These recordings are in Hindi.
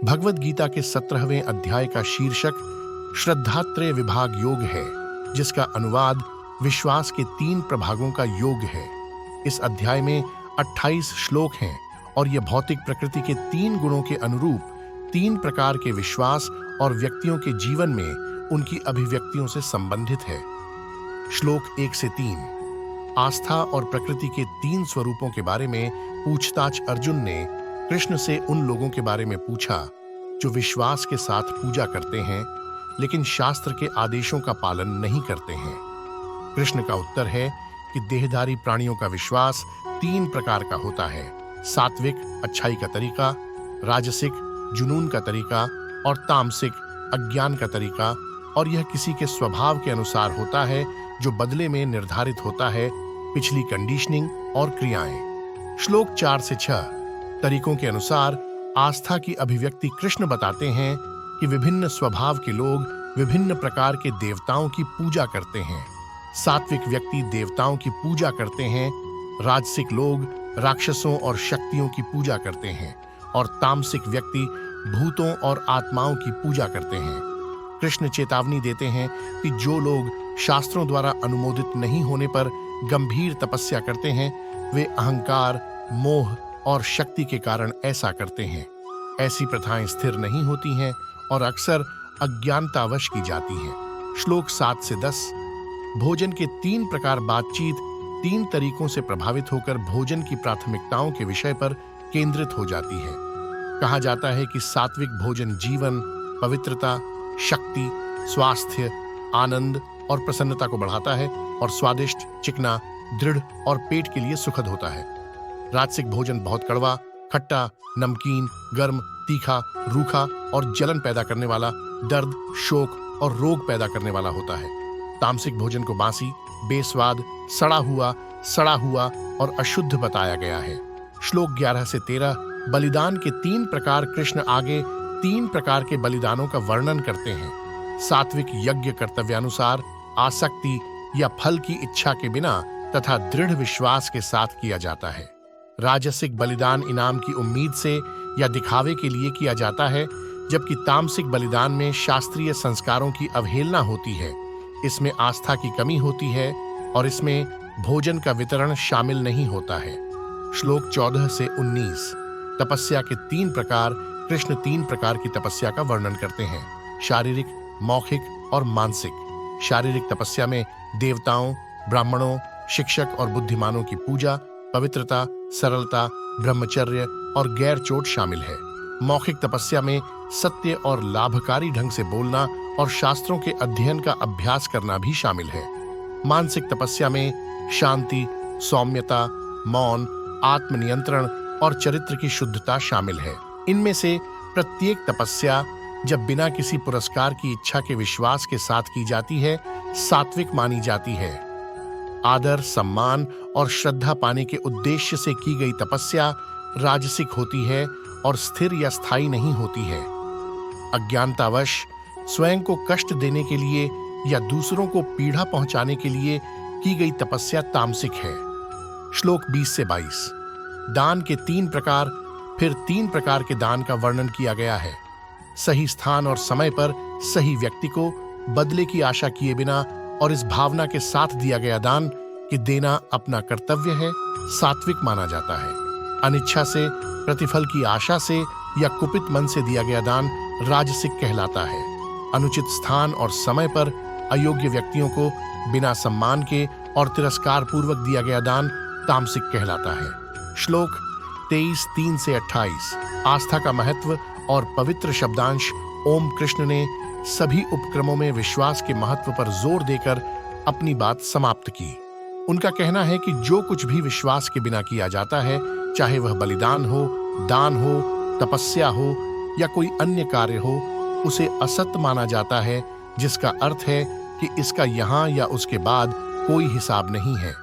भगवद गीता के 17वें अध्याय का शीर्षक श्रद्धात्रय विभाग योग है, जिसका अनुवाद विश्वास के 3 प्रभागों का योग है। इस अध्याय में 28 श्लोक हैं और यह भौतिक प्रकृति के 3 गुणों के अनुरूप 3 प्रकार के विश्वास और व्यक्तियों के जीवन में उनकी अभिव्यक्तियों से संबंधित है। श्लोक 1 से 3। आस्था और प्रकृति के 3 स्वरूपों के बारे में पूछताछ अर्जुन ने कृष्ण से उन लोगों के बारे में पूछा जो विश्वास के साथ पूजा करते हैं लेकिन शास्त्र के आदेशों का पालन नहीं करते हैं। कृष्ण का उत्तर है कि देहधारी प्राणियों का विश्वास 3 प्रकार का होता है: सात्विक अच्छाई का तरीका, राजसिक जुनून का तरीका और तामसिक अज्ञान का तरीका, और यह किसी के स्वभाव के अनुसार होता है जो बदले में निर्धारित होता है पिछली कंडीशनिंग और क्रियाएं। श्लोक 4 से 6 तरीकों के अनुसार आस्था की अभिव्यक्ति कृष्ण बताते हैं कि विभिन्न स्वभाव के लोग विभिन्न प्रकार के देवताओं की पूजा करते हैं। सात्विक व्यक्ति देवताओं की पूजा करते हैं, राजसिक लोग राक्षसों और शक्तियों की पूजा करते हैं और तामसिक व्यक्ति भूतों और आत्माओं की पूजा करते हैं। कृष्ण चेतावनी देते हैं कि जो लोग शास्त्रों द्वारा अनुमोदित नहीं होने पर गंभीर तपस्या करते हैं, वे अहंकार, मोह और शक्ति के कारण ऐसा करते हैं। ऐसी प्रथाएं स्थिर नहीं होती हैं और अक्सर अज्ञानतावश की जाती हैं। श्लोक 7 से 10। भोजन के 3 प्रकार बातचीत 3 तरीकों से प्रभावित होकर भोजन की प्राथमिकताओं के विषय पर केंद्रित हो जाती है। कहा जाता है कि सात्विक भोजन जीवन, पवित्रता, शक्ति, स्वास्थ्य, आनंद और प्रसन्नता को बढ़ाता है और स्वादिष्ट, चिकना, दृढ़ और पेट के लिए सुखद होता है। राजसिक भोजन बहुत कड़वा, खट्टा, नमकीन, गर्म, तीखा, रूखा और जलन पैदा करने वाला, दर्द, शोक और रोग पैदा करने वाला होता है। तामसिक भोजन को बासी, बेस्वाद, सड़ा हुआ और अशुद्ध बताया गया है। श्लोक 11 से 13। बलिदान के 3 प्रकार कृष्ण आगे 3 प्रकार के बलिदानों का वर्णन करते हैं। सात्विक यज्ञ कर्तव्यानुसार, आसक्ति या फल की इच्छा के बिना तथा दृढ़ विश्वास के साथ किया जाता है। राजसिक बलिदान इनाम की उम्मीद से या दिखावे के लिए किया जाता है, जबकि तामसिक बलिदान में शास्त्रीय संस्कारों की अवहेलना होती है। इसमें आस्था की कमी होती है और इसमें भोजन का वितरण शामिल नहीं होता है। श्लोक 14 से 19। तपस्या के 3 प्रकार कृष्ण 3 प्रकार की तपस्या का वर्णन करते हैं: शारीरिक, मौखिक और मानसिक। शारीरिक तपस्या में देवताओं, ब्राह्मणों, शिक्षक और बुद्धिमानों की पूजा, पवित्रता, सरलता, ब्रह्मचर्य और गैर चोट शामिल है। मौखिक तपस्या में सत्य और लाभकारी ढंग से बोलना और शास्त्रों के अध्ययन का अभ्यास करना भी शामिल है। मानसिक तपस्या में शांति, सौम्यता, मौन, आत्मनियंत्रण और चरित्र की शुद्धता शामिल है। इनमें से प्रत्येक तपस्या जब बिना किसी पुरस्कार की इच्छा के विश्वास के साथ की जाती है, सात्विक मानी जाती है। आदर, सम्मान और श्रद्धा पाने के उद्देश्य से की गई तपस्या राजसिक होती है और स्थिर या स्थायी नहीं होती है। अज्ञानतावश स्वयं को कष्ट देने के लिए या दूसरों को पीड़ा पहुंचाने के लिए की गई तपस्या तामसिक है। श्लोक 20 से 22। दान के 3 प्रकार, फिर 3 प्रकार के दान का वर्णन किया गया है। सही स्थान और समय पर सही व्यक्ति को बदले की आशा किए बिना और इस भावना के साथ दिया गया दान कि देना अपना कर्तव्य है, सात्विक माना जाता है। अनिच्छा से, प्रतिफल की आशा से या कुपित मन से दिया गया दान राजसिक कहलाता है। अनुचित स्थान और समय पर अयोग्य व्यक्तियों को बिना सम्मान के और तिरस्कार पूर्वक दिया गया दान तामसिक कहलाता है। श्लोक 23, 3 से 28। आस्था का महत्व और पवित्र शब्दांश ओम कृष्ण ने सभी उपक्रमों में विश्वास के महत्व पर जोर देकर अपनी बात समाप्त की। उनका कहना है कि जो कुछ भी विश्वास के बिना किया जाता है, चाहे वह बलिदान हो, दान हो, तपस्या हो या कोई अन्य कार्य हो, उसे असत माना जाता है, जिसका अर्थ है कि इसका यहाँ या उसके बाद कोई हिसाब नहीं है।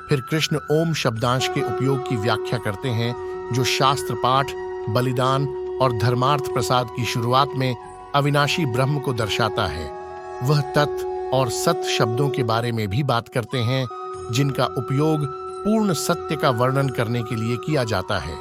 फिर कृष्ण ओम शब्दांश के उपयोग की व्याख्या करते हैं, जो शास्त्र पाठ, बलिदान और धर्मार्थ प्रसाद की शुरुआत में अविनाशी ब्रह्म को दर्शाता है। वह तत् और सत शब्दों के बारे में भी बात करते हैं, जिनका उपयोग पूर्ण सत्य का वर्णन करने के लिए किया जाता है।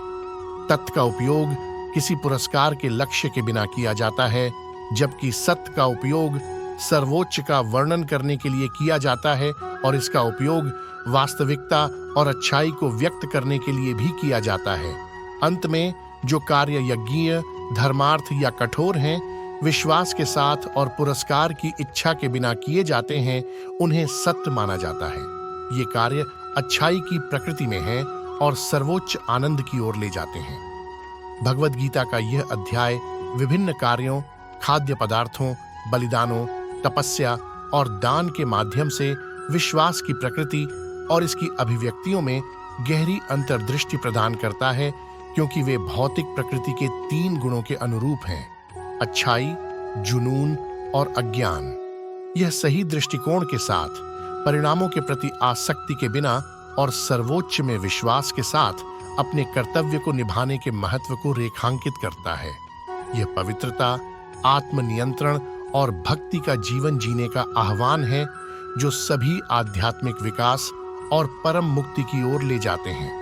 तत् का उपयोग किसी पुरस्कार के लक्ष्य के बिना किया जाता है, जबकि सत्य का उपयोग सर्वोच्च का वर्णन करने के लिए किया जाता है और इसका उपयोग वास्तविकता और अच्छाई को व्यक्त करने के लिए भी किया जाता है। अंत में जो कार्य यज्ञीय, धर्मार्थ या कठोर हैं, विश्वास के साथ और पुरस्कार की इच्छा के बिना किए जाते हैं, उन्हें सत्य माना जाता है। ये कार्य अच्छाई की प्रकृति में हैं और सर्वोच्च आनंद की ओर ले जाते हैं। भगवद गीता का यह अध्याय विभिन्न कार्यों, खाद्य पदार्थों, बलिदानों, तपस्या और दान के माध्यम से विश्वास की प्रकृति और इसकी अभिव्यक्तियों में गहरी अंतर्दृष्टि प्रदान करता है, क्योंकि वे भौतिक प्रकृति के 3 गुणों के अनुरूप हैं: अच्छाई, जुनून और अज्ञान। यह सही दृष्टिकोण के साथ, परिणामों के प्रति आसक्ति के बिना और सर्वोच्च में विश्वास के साथ अपने कर्तव्य को निभाने के महत्व को रेखांकित करता है। यह पवित्रता, आत्मनियंत्रण और भक्ति का जीवन जीने का आह्वान है, जो सभी आध्यात्मिक विकास और परम मुक्ति की ओर ले जाते हैं।